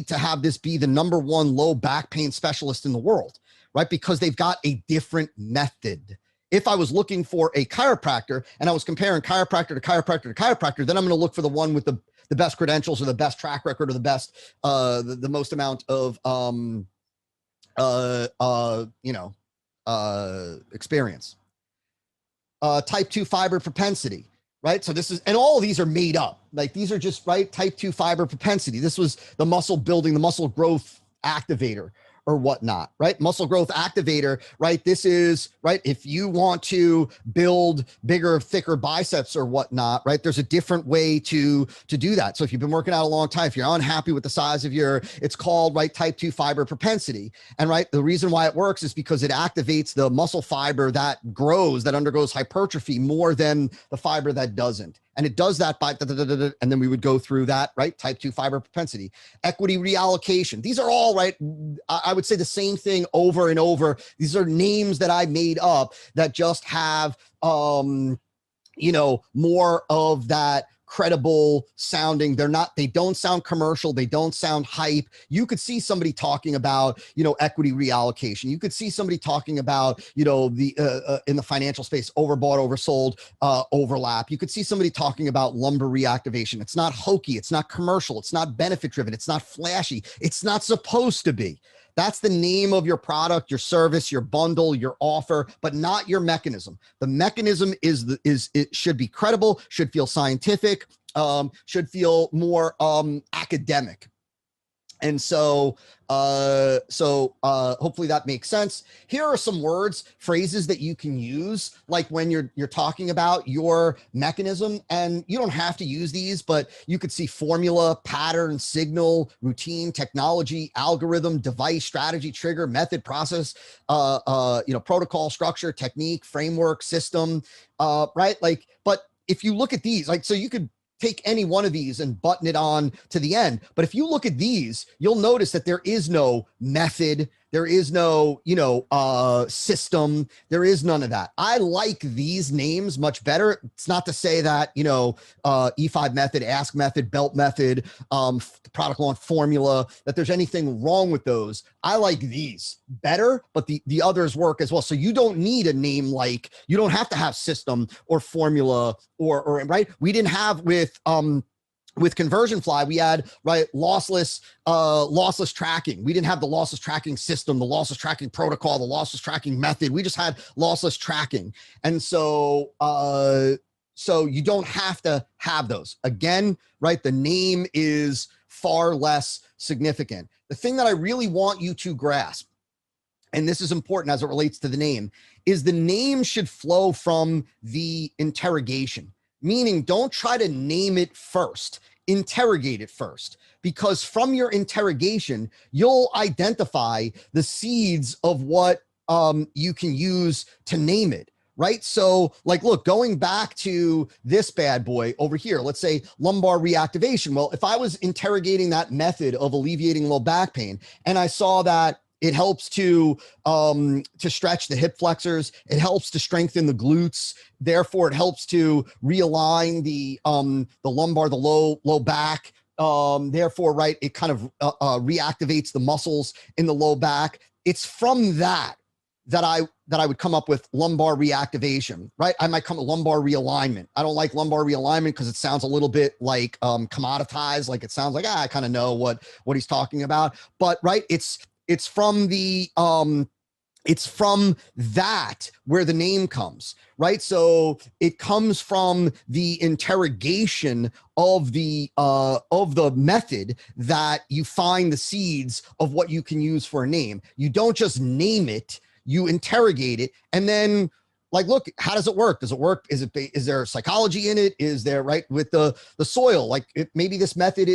Speaker 1: to have this be the number one low back pain specialist in the world, right? Because they've got a different method. If I was looking for a chiropractor and I was comparing chiropractor to chiropractor to chiropractor, then I'm going to look for the one with the best credentials or the best track record or the best, the most amount of, experience. Type 2 fiber propensity, right? So this is, and all of these are made up. Like these are just, right? Type 2 fiber propensity. This was the muscle building, the muscle growth activator or whatnot, right? Muscle growth activator, right? This is, right? If you want to build bigger, thicker biceps or whatnot, right? There's a different way to do that. So if you've been working out a long time, if you're unhappy with the size of it's called, right, type 2 fiber propensity. And right, the reason why it works is because it activates the muscle fiber that grows, that undergoes hypertrophy more than the fiber that doesn't. And it does that by, and then we would go through that, right? Type 2 fiber propensity, equity reallocation. These are all, right? I would say the same thing over and over. These are names that I made up that just have, more of that credible sounding. They don't sound commercial. They don't sound hype. You could see somebody talking about, equity reallocation. You could see somebody talking about, the in the financial space, overbought, oversold, overlap. You could see somebody talking about lumber reactivation. It's not hokey. It's not commercial. It's not benefit driven. It's not flashy. It's not supposed to be. That's the name of your product, your service, your bundle, your offer, but not your mechanism. The mechanism it should be credible, should feel scientific, should feel more academic. And so hopefully that makes sense. Here are some words, phrases that you can use, like when you're talking about your mechanism, and you don't have to use these, but you could see formula, pattern, signal, routine, technology, algorithm, device, strategy, trigger, method, process, protocol, structure, technique, framework, system, right? Like, but if you look at these, like, so you could take any one of these and button it on to the end. But if you look at these, you'll notice that there is no method. There is no, system. There is none of that. I like these names much better. It's not to say that, E5 method, ask method, belt method, product launch formula, that there's anything wrong with those. I like these better, but the others work as well. So you don't need a name like, you don't have to have system or formula or right. We didn't have with Conversion Fly, we had lossless tracking. We didn't have the lossless tracking system, the lossless tracking protocol, the lossless tracking method. We just had lossless tracking. And so you don't have to have those. Again, right? The name is far less significant. The thing that I really want you to grasp, and this is important as it relates to the name, is the name should flow from the interrogation. Meaning, don't try to name it first, interrogate it first, because from your interrogation, you'll identify the seeds of what you can use to name it, right? So like, look, going back to this bad boy over here, let's say lumbar reactivation. Well, if I was interrogating that method of alleviating low back pain, and I saw that it helps to stretch the hip flexors. It helps to strengthen the glutes. Therefore, it helps to realign the lumbar, the low back. Therefore, right, it kind of reactivates the muscles in the low back. It's from that I would come up with lumbar reactivation, right? I might come with lumbar realignment. I don't like lumbar realignment because it sounds a little bit like commoditized. Like it sounds like, I kind of know what he's talking about. But right, it's from that where the name comes, right? So it comes from the interrogation of the method that you find the seeds of what you can use for a name. You don't just name it, you interrogate it, and then like, look, how does it work? Does it work? Is there psychology in it? Is there, right, with the soil? Like maybe this method,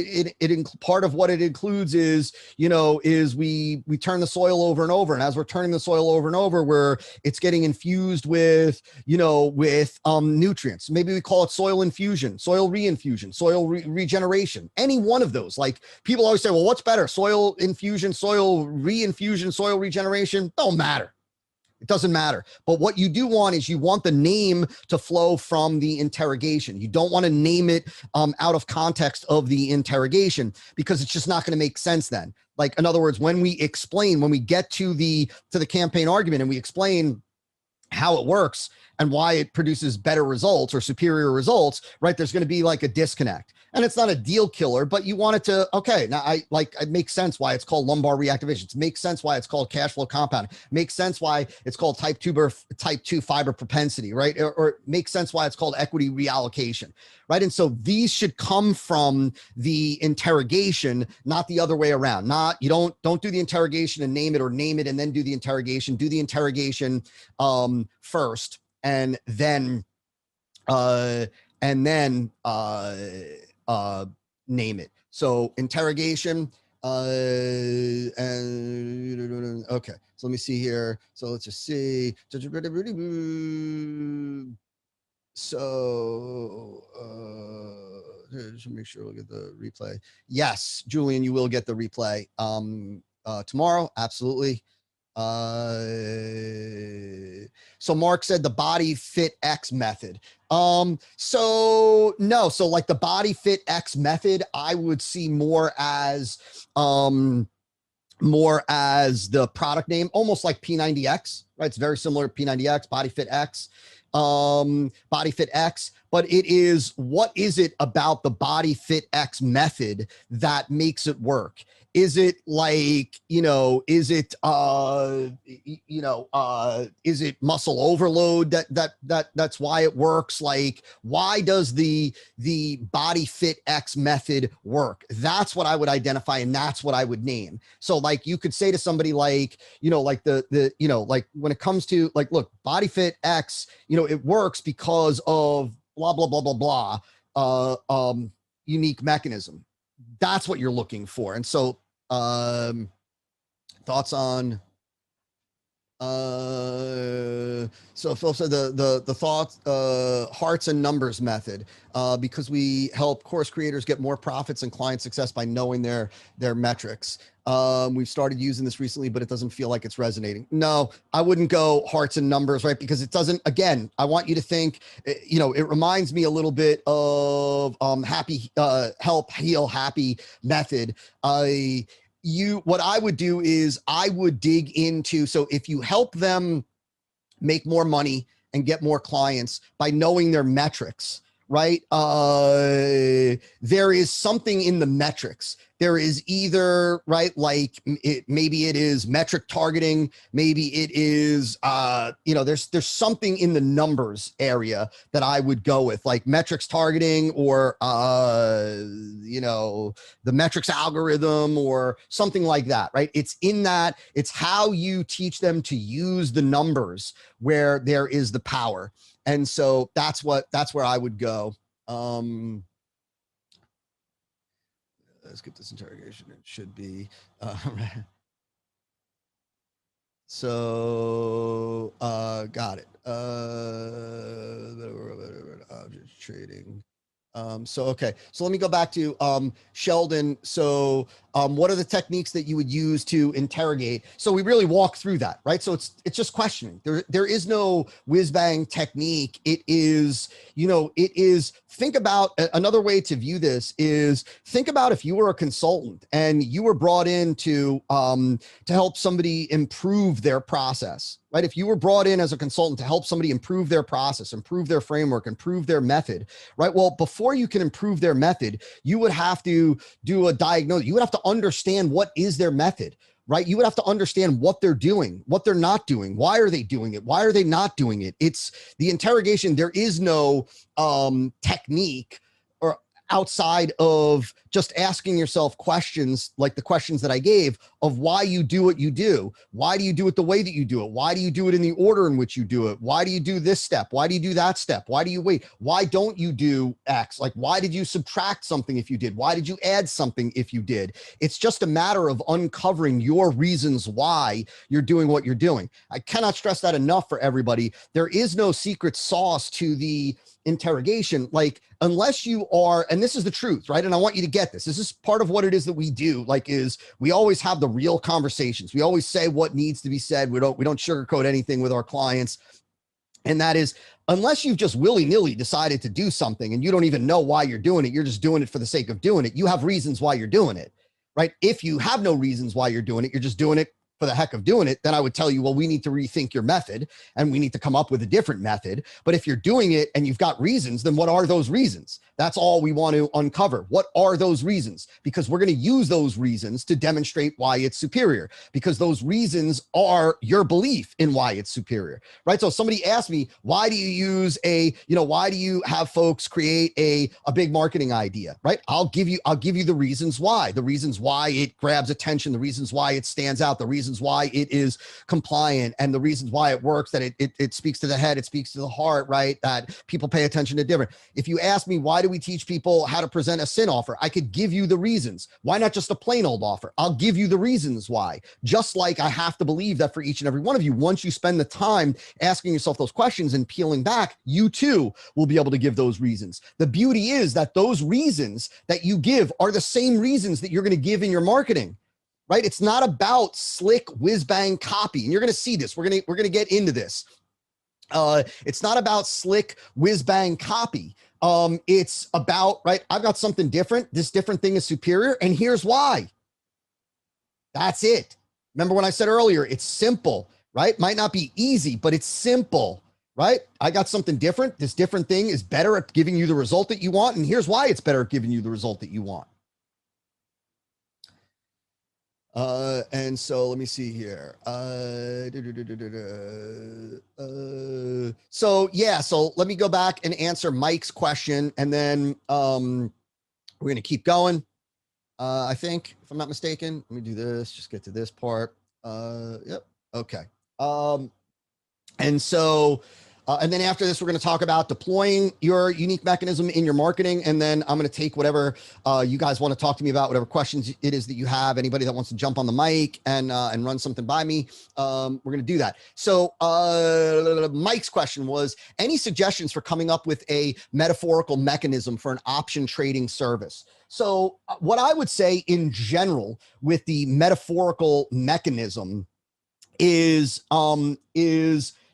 Speaker 1: part of what it includes is, is we turn the soil over and over. And as we're turning the soil over and over, where it's getting infused with, with nutrients. Maybe we call it soil infusion, soil reinfusion, soil regeneration, any one of those. Like people always say, well, what's better? Soil infusion, soil reinfusion, soil regeneration? Don't matter. It doesn't matter. But what you do want is you want the name to flow from the interrogation. You don't want to name it out of context of the interrogation, because it's just not going to make sense then. Like, in other words, when we get to the campaign argument and we explain how it works and why it produces better results or superior results, right? There's going to be like a disconnect. And it's not a deal killer, but you want it to, okay, now it makes sense why it's called lumbar reactivation. It makes sense why it's called cash flow compounding. It makes sense why it's called type 2 fiber propensity, right? Or it makes sense why it's called equity reallocation, right? And so these should come from the interrogation, not the other way around. You don't do the interrogation and name it, or name it and then do the interrogation. Do the interrogation first, and then name it. So interrogation, and okay, so let me see here. So let's just see. So just make sure we'll get the replay. Yes, Julian, you will get the replay tomorrow. Absolutely. So Mark said the body fit X method. So no, so like the body fit X method, I would see more as the product name, almost like P90X, right? It's very similar to P90X, body fit X, body fit X, but it is, what is it about the body fit X method that makes it work? Is it like, is it muscle overload that's why it works? Like, why does the body fit X method work? That's what I would identify, and that's what I would name. So like you could say to somebody like, like like when it comes to like, look, body fit X, it works because of blah, blah, blah, blah, blah, unique mechanism. That's what you're looking for. And so, thoughts on, so Phil said the thoughts, hearts and numbers method, because we help course creators get more profits and client success by knowing their metrics. We've started using this recently, but it doesn't feel like it's resonating. No, I wouldn't go hearts and numbers, right? Because it doesn't, again, I want you to think, it reminds me a little bit of happy, help, heal, happy method. What I would do is I would dig into, so if you help them make more money and get more clients by knowing their metrics, right? There is something in the metrics. There is either, right, like maybe it is metric targeting, maybe it is, there's something in the numbers area that I would go with, like metrics targeting, or, the metrics algorithm or something like that, right? It's in that, it's how you teach them to use the numbers where there is the power. And so that's where I would go. Let's get this interrogation. It should be, so, got it. Object trading. Okay. So let me go back to Sheldon. So what are the techniques that you would use to interrogate? So we really walk through that, right? So it's just questioning. There is no whiz bang technique. It is, think about, another way to view this is think about if you were a consultant and you were brought in to help somebody improve their process, right? If you were brought in as a consultant to help somebody improve their process, improve their framework, improve their method, right? Well, before you can improve their method, you would have to do a diagnosis. You would have to understand what is their method, right? You would have to understand what they're doing, what they're not doing. Why are they doing it? Why are they not doing it? It's the interrogation. There is no technique or outside of just asking yourself questions like the questions that I gave of why you do what you do. Why do you do it the way that you do it? Why do you do it in the order in which you do it? Why do you do this step? Why do you do that step? Why do you wait? Why don't you do X? Like, why did you subtract something if you did? Why did you add something if you did? It's just a matter of uncovering your reasons why you're doing what you're doing. I cannot stress that enough for everybody. There is no secret sauce to the interrogation, like unless you are, and this is the truth, right? And I want you to get this. This is part of what it is that we do, like is we always have the real conversations. We always say what needs to be said. We don't sugarcoat anything with our clients. And that is, unless you've just willy-nilly decided to do something and you don't even know why you're doing it, you're just doing it for the sake of doing it. You have reasons why you're doing it, right? If you have no reasons why you're doing it, you're just doing it for the heck of doing it, then I would tell you, well, we need to rethink your method and we need to come up with a different method. But if you're doing it and you've got reasons, then what are those reasons? That's all we want to uncover. What are those reasons? Because we're going to use those reasons to demonstrate why it's superior, because those reasons are your belief in why it's superior, right? So somebody asked me, why do you use why do you have folks create a big marketing idea, right? I'll give you the reasons why it grabs attention, the reasons why it stands out, the reasons why it is compliant, and the reasons why it works, that it speaks to the head, it speaks to the heart, right? That people pay attention to different. If you ask me, why do we teach people how to present a sin offer? I could give you the reasons. Why not just a plain old offer? I'll give you the reasons why. Just like I have to believe that for each and every one of you, once you spend the time asking yourself those questions and peeling back, you too will be able to give those reasons. The beauty is that those reasons that you give are the same reasons that you're going to give in your marketing. right? It's not about slick whiz bang copy. And you're going to see this. We're going to get into this. It's not about slick whiz bang copy. It's about, right, I've got something different. This different thing is superior. And here's why. That's it. Remember when I said earlier, it's simple, right? Might not be easy, but it's simple, right? I got something different. This different thing is better at giving you the result that you want. And here's why it's better at giving you the result that you want. And so let me see here. So yeah, so let me go back and answer Mike's question, and then we're going to keep going. I think, if I'm not mistaken, let me do this, just get to this part. Yep. Okay. And so, and then after this, we're going to talk about deploying your unique mechanism in your marketing. And then I'm going to take whatever you guys want to talk to me about, whatever questions it is that you have, anybody that wants to jump on the mic and run something by me. We're going to do that. So Mike's question was, any suggestions for coming up with a metaphorical mechanism for an option trading service? So what I would say in general with the metaphorical mechanism is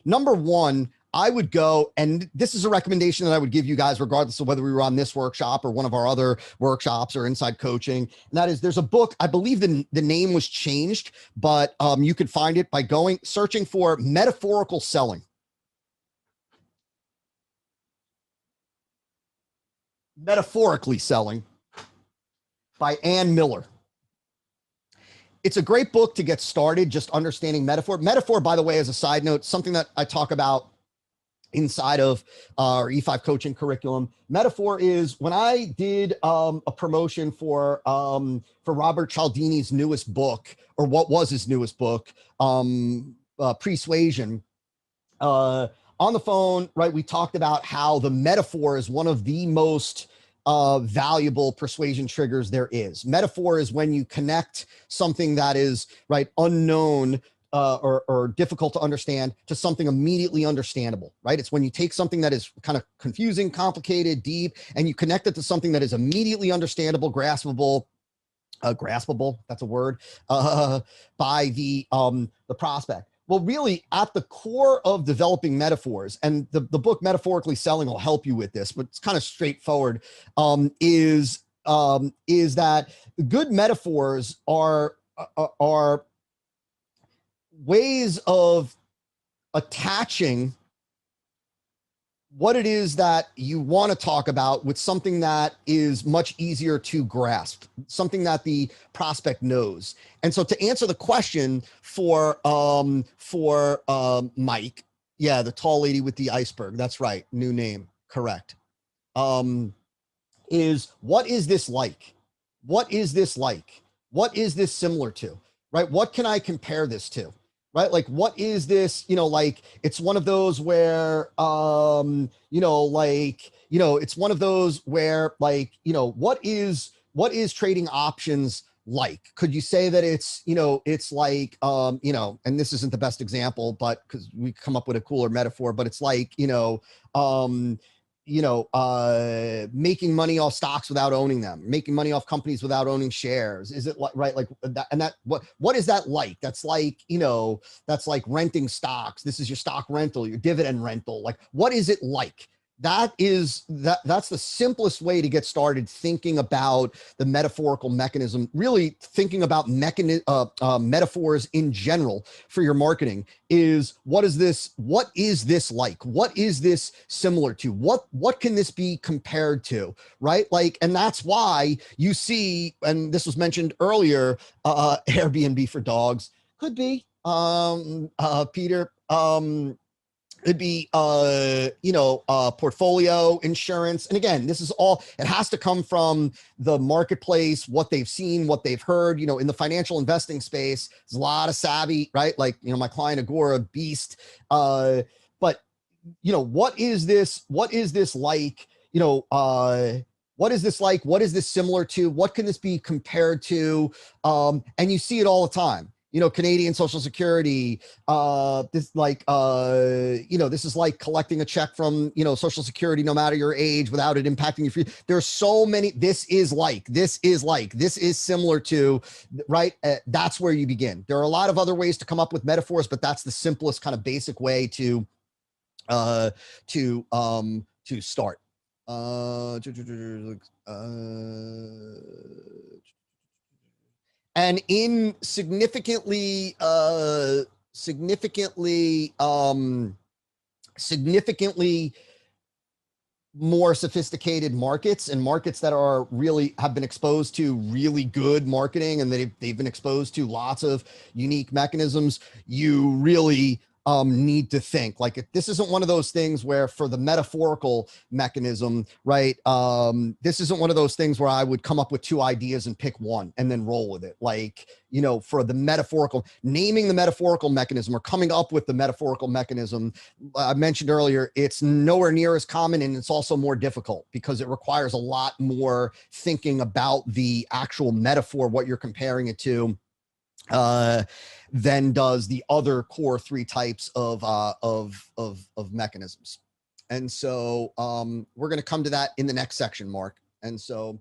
Speaker 1: number one, I would go, and this is a recommendation that I would give you guys, regardless of whether we were on this workshop or one of our other workshops or inside coaching. And that is, there's a book, I believe the name was changed, but you could find it by searching for Metaphorical Selling. Metaphorically Selling by Ann Miller. It's a great book to get started, just understanding metaphor. Metaphor, by the way, as a side note, something that I talk about inside of our E5 coaching curriculum. Metaphor is when I did a promotion for Robert Cialdini's newest book, or what was his newest book, Persuasion. On the phone, right, we talked about how the metaphor is one of the most valuable persuasion triggers there is. Metaphor is when you connect something that is, right, unknown or difficult to understand to something immediately understandable, right? It's when you take something that is kind of confusing, complicated, deep, and you connect it to something that is immediately understandable, graspable, that's a word, by the prospect. Well, really, at the core of developing metaphors, and the book Metaphorically Selling will help you with this, but it's kind of straightforward, is that good metaphors are ways of attaching what it is that you want to talk about with something that is much easier to grasp, something that the prospect knows. And so to answer the question for Mike, yeah, the tall lady with the iceberg, that's right, new name, correct, is what is this like? What is this like? What is this similar to, right? What can I compare this to? Right? Like, what is this, like, it's one of those where, it's one of those where, like, what is trading options like? Could you say that it's, it's like, and this isn't the best example, but because we come up with a cooler metaphor, but it's like, making money off stocks without owning them, making money off companies without owning shares. Is it like, right? Like that, and that, what is that like? That's like, that's like renting stocks. This is your stock rental, your dividend rental. Like, what is it like? That's the simplest way to get started thinking about the metaphorical mechanism, really thinking about metaphors in general for your marketing is, what is this like? What is this similar to? What can this be compared to, right? Like, and that's why you see, and this was mentioned earlier, Airbnb for dogs could be, Peter, it'd be, portfolio insurance. And again, this is all, it has to come from the marketplace, what they've seen, what they've heard, in the financial investing space, there's a lot of savvy, right? Like, my client Agora, beast. But, what is this like? What is this like? What is this similar to? What can this be compared to? And you see it all the time. Canadian Social Security, this this is like collecting a check from, Social Security, no matter your age, without it impacting your future. There's so many, this is similar to, right? That's where you begin. There are a lot of other ways to come up with metaphors, but that's the simplest kind of basic way to start. And in significantly more sophisticated markets, and markets that are really have been exposed to really good marketing, and they've been exposed to lots of unique mechanisms, you really need to think. Like, this isn't one of those things where, for the metaphorical mechanism, right? This isn't one of those things where I would come up with two ideas and pick one and then roll with it. Like, for the metaphorical, naming the metaphorical mechanism or coming up with the metaphorical mechanism, I mentioned earlier, it's nowhere near as common, and it's also more difficult because it requires a lot more thinking about the actual metaphor, what you're comparing it to, than does the other core three types of mechanisms. And so we're going to come to that in the next section, Mark. And so